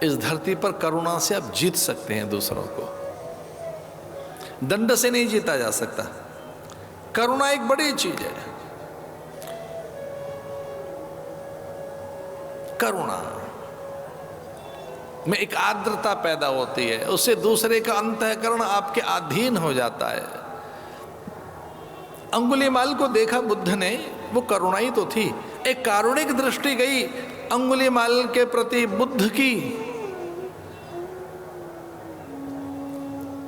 इस धरती पर करुणा से आप जीत सकते हैं दूसरों को, दंड से नहीं जीता जा सकता। करुणा एक बड़ी चीज है। करुणा में एक आर्द्रता पैदा होती है, उससे दूसरे का अंतःकरण आपके अधीन हो जाता है। अंगुलीमाल को देखा बुद्ध ने, वो करुणाई तो थी, एक कारुणिक दृष्टि गई अंगुलीमाल के प्रति बुद्ध की।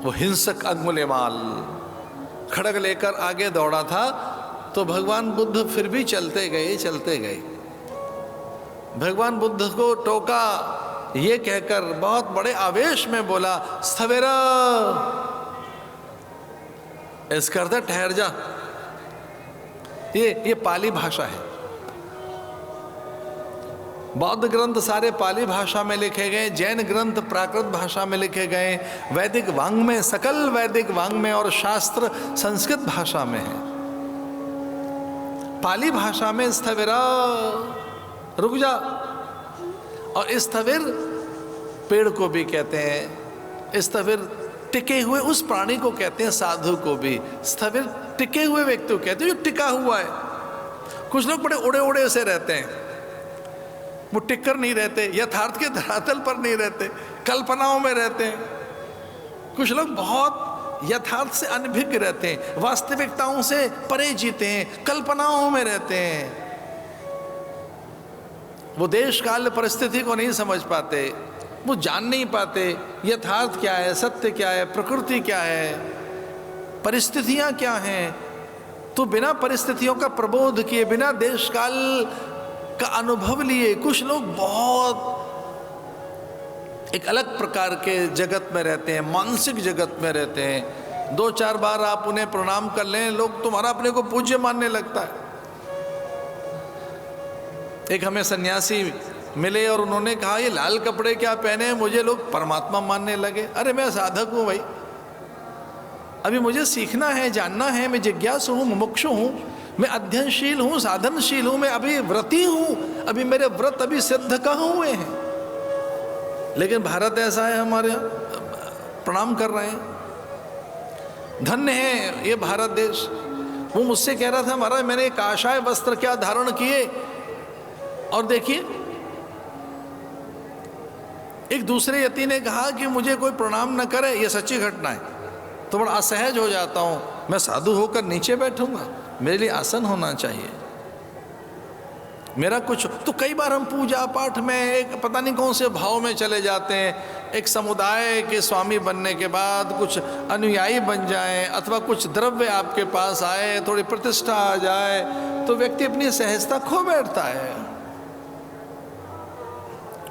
वो हिंसक अंगुलीमाल खड़ग लेकर आगे दौड़ा था, तो भगवान बुद्ध फिर भी चलते गए चलते गए। भगवान बुद्ध को टोका, ये कहकर बहुत बड़े आवेश में बोला, स्थविर, इसका अर्थ ठहर जा। ये पाली भाषा है। बौद्ध ग्रंथ सारे पाली भाषा में लिखे गए, जैन ग्रंथ प्राकृत भाषा में लिखे गए, वैदिक वाङ्मय, सकल वैदिक वाङ्मय और शास्त्र संस्कृत भाषा में है। पाली भाषा में स्थविर, रुक जा। और स्थविर पेड़ को भी कहते हैं, स्थविर टिके हुए उस प्राणी को कहते हैं, साधु को भी स्थविर टिके हुए व्यक्ति को कहते हैं जो टिका हुआ है। कुछ लोग बड़े उड़े उड़े से रहते हैं, वो टिक कर नहीं रहते, यथार्थ के धरातल पर नहीं रहते, कल्पनाओं में रहते हैं। कुछ लोग बहुत यथार्थ से अनभिज्ञ रहते हैं, वास्तविकताओं से परे जीते हैं, कल्पनाओं में रहते हैं। वो देश काल परिस्थिति को नहीं समझ पाते, वो जान नहीं पाते यथार्थ क्या है, सत्य क्या है, प्रकृति क्या है, परिस्थितियां क्या हैं। तो बिना परिस्थितियों का प्रबोध किए, बिना देश काल का अनुभव लिए कुछ लोग बहुत एक अलग प्रकार के जगत में रहते हैं, मानसिक जगत में रहते हैं। 2-4 बार आप उन्हें प्रणाम कर लें, लोग तुम्हारा अपने को पूज्य मानने लगता है। एक हमें सन्यासी मिले और उन्होंने कहा, ये लाल कपड़े क्या पहने हैं, मुझे लोग परमात्मा मानने लगे। अरे मैं साधक हूँ भाई, अभी मुझे सीखना है, जानना है, मैं जिज्ञासु हूँ, मुमुक्षु हूँ, मैं अध्ययनशील हूँ, साधनशील हूँ, मैं अभी व्रती हूँ, अभी मेरे व्रत अभी सिद्ध कहाँ हुए हैं। लेकिन भारत ऐसा है, हमारे यहाँ प्रणाम कर रहे हैं। धन्य है ये भारत देश। वो मुझसे कह रहा था, महाराज मैंने काषाय वस्त्र क्या धारण किए, और देखिए एक दूसरे यति ने कहा कि मुझे कोई प्रणाम न करे, ये सच्ची घटना है। तो बड़ा असहज हो जाता हूँ, मैं साधु होकर नीचे बैठूंगा, मेरे लिए आसन होना चाहिए मेरा कुछ। तो कई बार हम पूजा पाठ में एक पता नहीं कौन से भाव में चले जाते हैं। एक समुदाय के स्वामी बनने के बाद कुछ अनुयायी बन जाएं, अथवा कुछ द्रव्य आपके पास आए, थोड़ी प्रतिष्ठा आ जाए, तो व्यक्ति अपनी सहजता खो बैठता है।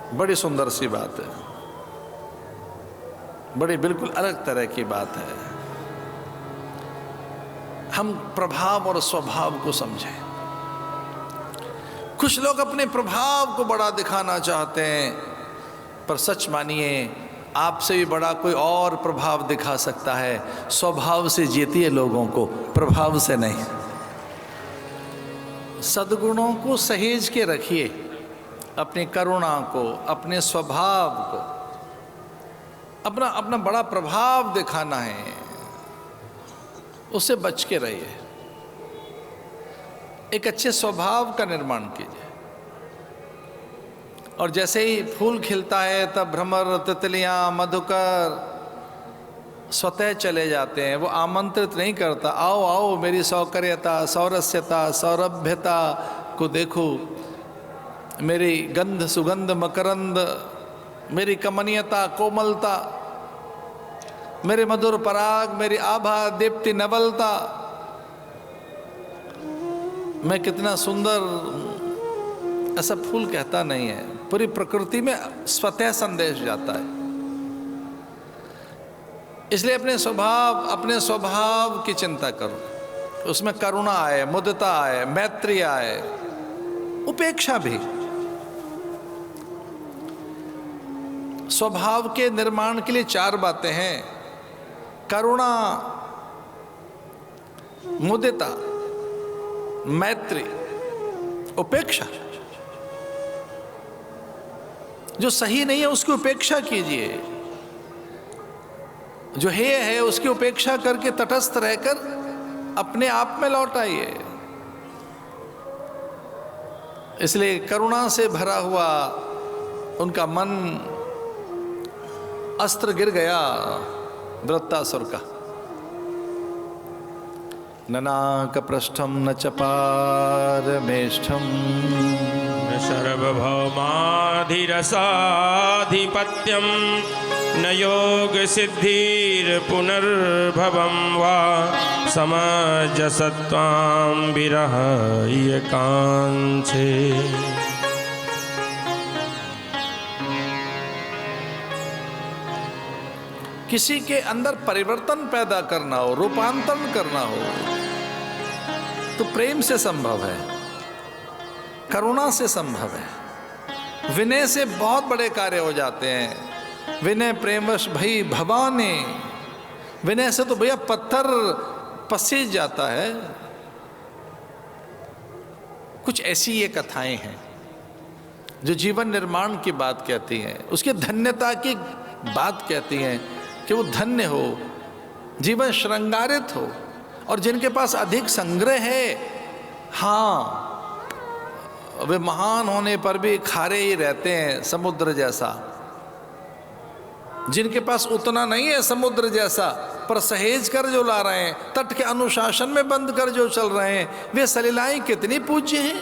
बड़ी सुंदर सी बात है, बड़ी बिल्कुल अलग तरह की बात है। हम प्रभाव और स्वभाव को समझें। कुछ लोग अपने प्रभाव को बड़ा दिखाना चाहते हैं, पर सच मानिए आपसे भी बड़ा कोई और प्रभाव दिखा सकता है। स्वभाव से जीतिए लोगों को, प्रभाव से नहीं। सद्गुणों को सहेज के रखिए, अपनी करुणा को, अपने स्वभाव को। अपना अपना बड़ा प्रभाव दिखाना है, उससे बच के रहिए। एक अच्छे स्वभाव का निर्माण कीजिए। और जैसे ही फूल खिलता है तब भ्रमर, तितलियां, मधुकर स्वतः चले जाते हैं। वो आमंत्रित नहीं करता, आओ आओ मेरी सौकर्यता, सौरस्यता, सौरभ्यता को देखो, मेरी गंध सुगंध मकरंद, मेरी कमनीयता, कोमलता, मेरे मधुर पराग, मेरी आभा, दीप्ति, नवलता, मैं कितना सुंदर। ऐसा फूल कहता नहीं है, पूरी प्रकृति में स्वतः संदेश जाता है। इसलिए अपने स्वभाव की चिंता करो, उसमें करुणा आए, मुदिता आए, मैत्री आए, उपेक्षा भी। स्वभाव के निर्माण के लिए 4 बातें हैं: करुणा, मुदिता, मैत्री, उपेक्षा। जो सही नहीं है उसकी उपेक्षा कीजिए, जो है उसकी उपेक्षा करके तटस्थ रहकर अपने आप में लौट आइए। इसलिए करुणा से भरा हुआ उनका मन अस्त्र गिर गया वृत्तासुर का। न नाकपृष्ठं न च पारमेष्ठं न सर्वभौमाधिरसाधिपत्यं न योगसिद्धिर्पुनर्भवं वा समजसत्त्वां विरहाय कांक्षे। किसी के अंदर परिवर्तन पैदा करना हो, रूपांतरण करना हो तो प्रेम से संभव है, करुणा से संभव है। विनय से बहुत बड़े कार्य हो जाते हैं। विनय प्रेमवश भई भवाने, विनय से तो भैया पत्थर पसीज जाता है। कुछ ऐसी ये कथाएं हैं जो जीवन निर्माण की बात कहती हैं, उसकी धन्यता की बात कहती हैं कि वो धन्य हो, जीवन श्रृंगारित हो। और जिनके पास अधिक संग्रह है, हाँ, वे महान होने पर भी खारे ही रहते हैं, समुद्र जैसा। जिनके पास उतना नहीं है समुद्र जैसा, पर सहेज कर जो ला रहे हैं, तट के अनुशासन में बंद कर जो चल रहे हैं, वे सलिलाएं कितनी पूज्य हैं।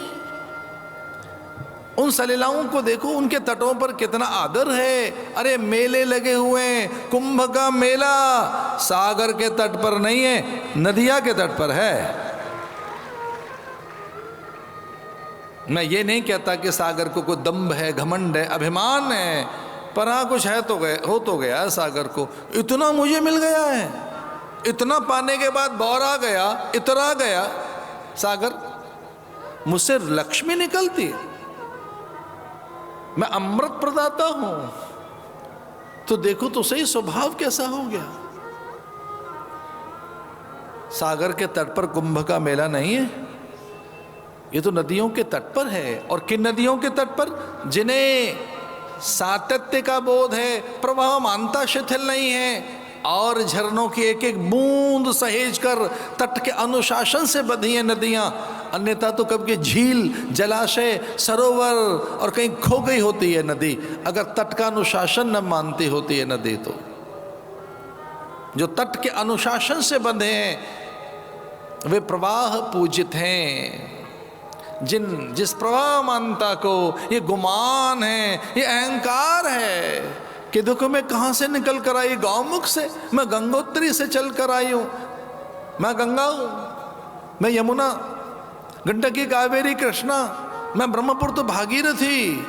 उन सलिलाओं को देखो, उनके तटों पर कितना आदर है। अरे मेले लगे हुए हैं, कुंभ का मेला सागर के तट पर नहीं है, नदिया के तट पर है। मैं ये नहीं कहता कि सागर को कोई दम्भ है, घमंड है, अभिमान है, पर हाँ कुछ है तो हो तो गया सागर को। इतना मुझे मिल गया है, इतना पाने के बाद बौरा गया, इतरा गया सागर, मुझसे लक्ष्मी निकलती, मैं अमृत प्रदाता हूं। तो देखो तो सही स्वभाव कैसा हो गया। सागर के तट पर कुंभ का मेला नहीं है, ये तो नदियों के तट पर है। और किन नदियों के तट पर? जिन्हें सातत्य का बोध है, प्रवाह मानता शिथिल नहीं है, और झरनों की एक एक बूंद सहेज कर तट के अनुशासन से बंधी है नदियां। अन्यथा तो कब की झील, जलाशय, सरोवर और कहीं खो गई होती है नदी, अगर तट का अनुशासन न मानती होती है नदी। तो जो तट के अनुशासन से बंधे हैं वे प्रवाह पूजित हैं। जिस प्रवाह मानता को ये गुमान है, ये अहंकार है कि देखो मैं कहाँ से निकल कर आई, गौमुख से, मैं गंगोत्री से चल कर आई हूँ, मैं गंगा हूँ, मैं यमुना, गंडकी, कावेरी, कृष्णा, मैं ब्रह्मपुर तो भागीरथी।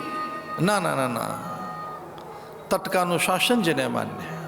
ना ना ना ना, तट का अनुशासन जिन्हें मान्य है,